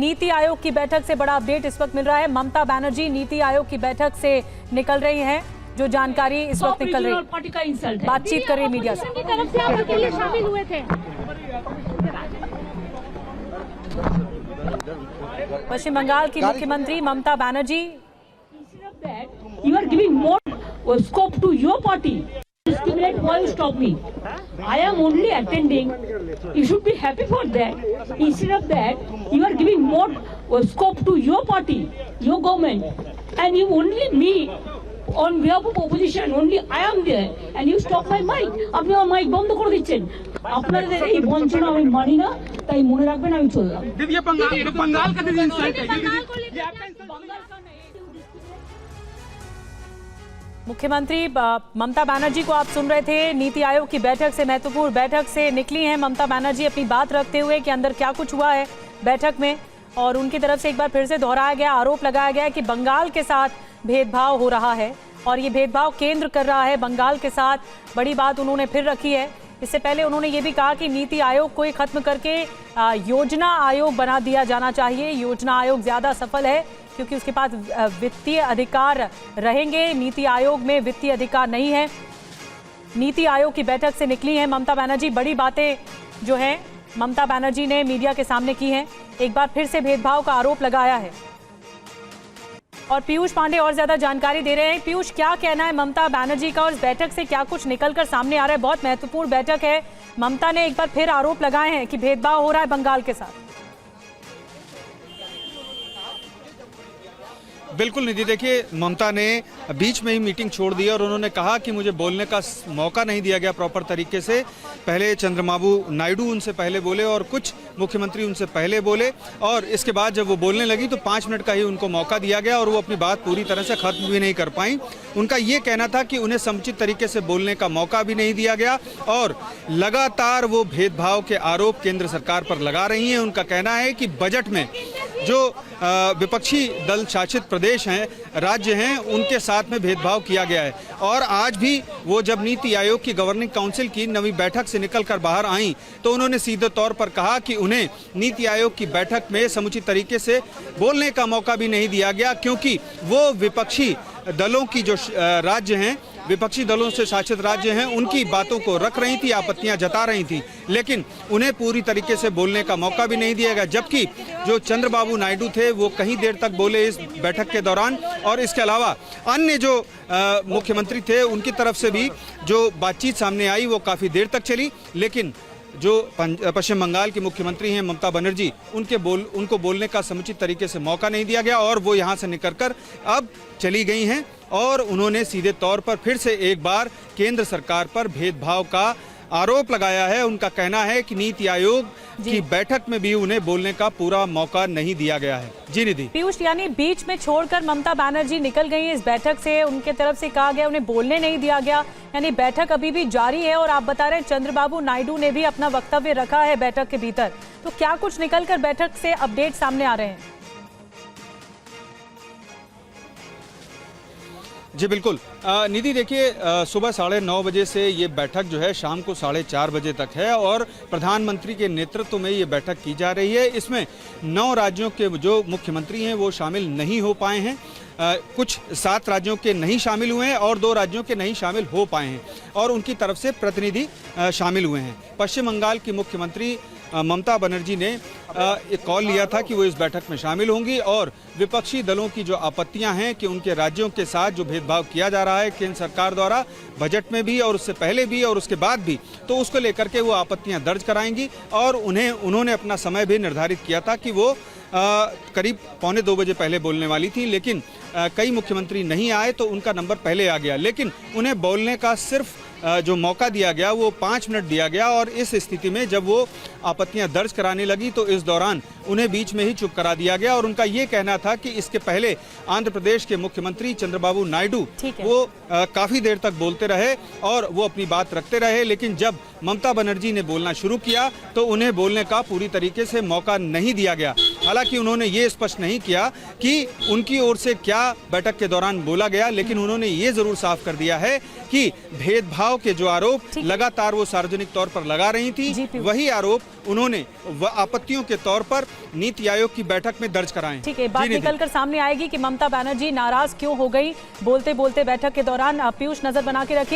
नीति आयोग की बैठक से बड़ा अपडेट इस वक्त मिल रहा है। ममता बनर्जी नीति आयोग की बैठक से निकल रही हैं। जो जानकारी इस वक्त निकल रही है, बातचीत कर रही मीडिया से। शामिल हुए थे। पश्चिम बंगाल की मुख्यमंत्री Mamata Banerjee, You are giving more scope to your party. Discriminate, why you stop me? I am only attending. You should be happy for that. Instead of that, you are giving more scope to your party, your government, and you only me on behalf of opposition. Only I am there, and you stop my mic. আপনি আমার mic বন্ধ করে দিচ্ছেন। আপনাদের এই বঞ্চনা আমি মানি না, তাই মনে রাখবেন আমি চললাম। दीदी बंगाल का दीदी इंसल्ट है। मुख्यमंत्री ममता बनर्जी को आप सुन रहे थे। नीति आयोग की बैठक से, महत्वपूर्ण बैठक से निकली हैं ममता बनर्जी अपनी बात रखते हुए कि अंदर क्या कुछ हुआ है बैठक में। और उनकी तरफ से एक बार फिर से दोहराया गया, आरोप लगाया गया कि बंगाल के साथ भेदभाव हो रहा है और ये भेदभाव केंद्र कर रहा है बंगाल के साथ। बड़ी बात उन्होंने फिर रखी है। इससे पहले उन्होंने ये भी कहा कि नीति आयोग को खत्म करके योजना आयोग बना दिया जाना चाहिए। योजना आयोग ज़्यादा सफल है क्योंकि उसके पास वित्तीय अधिकार रहेंगे, नीति आयोग में वित्तीय अधिकार नहीं है। नीति आयोग की बैठक से निकली हैं ममता बनर्जी। बड़ी बातें जो हैं ममता बनर्जी ने मीडिया के सामने की हैं। एक बार फिर से भेदभाव का आरोप लगाया है। और पीयूष पांडे और ज्यादा जानकारी दे रहे हैं। पीयूष, क्या कहना है ममता बनर्जी का और इस बैठक से क्या कुछ निकलकर सामने आ रहा है? बहुत महत्वपूर्ण बैठक है। ममता ने एक बार फिर आरोप लगाए हैं कि भेदभाव हो रहा है बंगाल के साथ। बिल्कुल निधि, देखिए ममता ने बीच में ही मीटिंग छोड़ दी और उन्होंने कहा कि मुझे बोलने का मौका नहीं दिया गया प्रॉपर तरीके से। पहले चंद्रबाबू नायडू उनसे पहले बोले और कुछ मुख्यमंत्री उनसे पहले बोले और इसके बाद जब वो बोलने लगी तो 5 मिनट का ही उनको मौका दिया गया और वो अपनी बात पूरी तरह से खत्म भी नहीं कर पाई। उनका ये कहना था कि उन्हें समुचित तरीके से बोलने का मौका भी नहीं दिया गया और लगातार वो भेदभाव के आरोप केंद्र सरकार पर लगा रही हैं। उनका कहना है कि बजट में जो विपक्षी दल शासित प्रदेश हैं, राज्य हैं, उनके साथ में भेदभाव किया गया है। और आज भी वो जब नीति आयोग की गवर्निंग काउंसिल की नवी बैठक से निकलकर बाहर आई तो उन्होंने सीधे तौर पर कहा कि उन्हें नीति आयोग की बैठक में समुचित तरीके से बोलने का मौका भी नहीं दिया गया क्योंकि वो विपक्षी दलों की जो राज्य हैं, विपक्षी दलों से शासित राज्य हैं, उनकी बातों को रख रही थी, आपत्तियां जता रही थी, लेकिन उन्हें पूरी तरीके से बोलने का मौका भी नहीं दिया गया। जबकि जो चंद्रबाबू नायडू थे वो कहीं देर तक बोले इस बैठक के दौरान और इसके अलावा अन्य जो मुख्यमंत्री थे उनकी तरफ से भी जो बातचीत सामने आई वो काफ़ी देर तक चली। लेकिन जो पश्चिम बंगाल की मुख्यमंत्री हैं ममता बनर्जी, उनको बोलने का समुचित तरीके से मौका नहीं दिया गया और वो यहाँ से निकलकर अब चली गई हैं और उन्होंने सीधे तौर पर फिर से एक बार केंद्र सरकार पर भेदभाव का आरोप लगाया है। उनका कहना है कि नीति आयोग की बैठक में भी उन्हें बोलने का पूरा मौका नहीं दिया गया है। जी निधि। पीयूष, यानी बीच में छोड़कर ममता बनर्जी निकल गई है इस बैठक से, उनके तरफ से कहा गया उन्हें बोलने नहीं दिया गया, यानी बैठक अभी भी जारी है। और आप बता रहे हैं चंद्रबाबू नायडू ने भी अपना वक्तव्य रखा है बैठक के भीतर, तो क्या कुछ निकलकर बैठक से अपडेट सामने आ रहे हैं? जी बिल्कुल निधि, देखिए सुबह 9:30 बजे से ये बैठक जो है शाम को 4:30 बजे तक है और प्रधानमंत्री के नेतृत्व में ये बैठक की जा रही है। इसमें 9 राज्यों के जो मुख्यमंत्री हैं वो शामिल नहीं हो पाए हैं, कुछ 7 राज्यों के नहीं शामिल हुए हैं और 2 राज्यों के नहीं शामिल हो पाए हैं और उनकी तरफ से प्रतिनिधि शामिल हुए हैं। पश्चिम बंगाल की मुख्यमंत्री ममता बनर्जी ने एक कॉल लिया था कि वो इस बैठक में शामिल होंगी और विपक्षी दलों की जो आपत्तियां हैं कि उनके राज्यों के साथ जो भेदभाव किया जा रहा है केंद्र सरकार द्वारा बजट में भी और उससे पहले भी और उसके बाद भी, तो उसको लेकर के वो आपत्तियां दर्ज कराएंगी और उन्होंने अपना समय भी निर्धारित किया था कि वो करीब 1:45 बजे पहले बोलने वाली थी, लेकिन कई मुख्यमंत्री नहीं आए तो उनका नंबर पहले आ गया। लेकिन उन्हें बोलने का सिर्फ जो मौका दिया गया वो 5 मिनट दिया गया और इस स्थिति में जब वो आपत्तियां दर्ज कराने लगी तो इस दौरान उन्हें बीच में ही चुप करा दिया गया। और उनका ये कहना था कि इसके पहले आंध्र प्रदेश के मुख्यमंत्री चंद्रबाबू नायडू वो काफ़ी देर तक बोलते रहे और वो अपनी बात रखते रहे, लेकिन जब ममता बनर्जी ने बोलना शुरू किया तो उन्हें बोलने का पूरी तरीके से मौका नहीं दिया गया। हालांकि उन्होंने ये स्पष्ट नहीं किया कि उनकी ओर से क्या बैठक के दौरान बोला गया, लेकिन उन्होंने ये जरूर साफ कर दिया है कि भेदभाव के जो आरोप लगातार वो सार्वजनिक तौर पर लगा रही थी, वही आरोप उन्होंने आपत्तियों के तौर पर नीति आयोग की बैठक में दर्ज कराएं। ठीक है, बात जी, निधि। निकलकर सामने आएगी कि ममता बनर्जी नाराज क्यों हो गई बोलते बोलते बैठक के दौरान। पीयूष नजर बना के रखिए।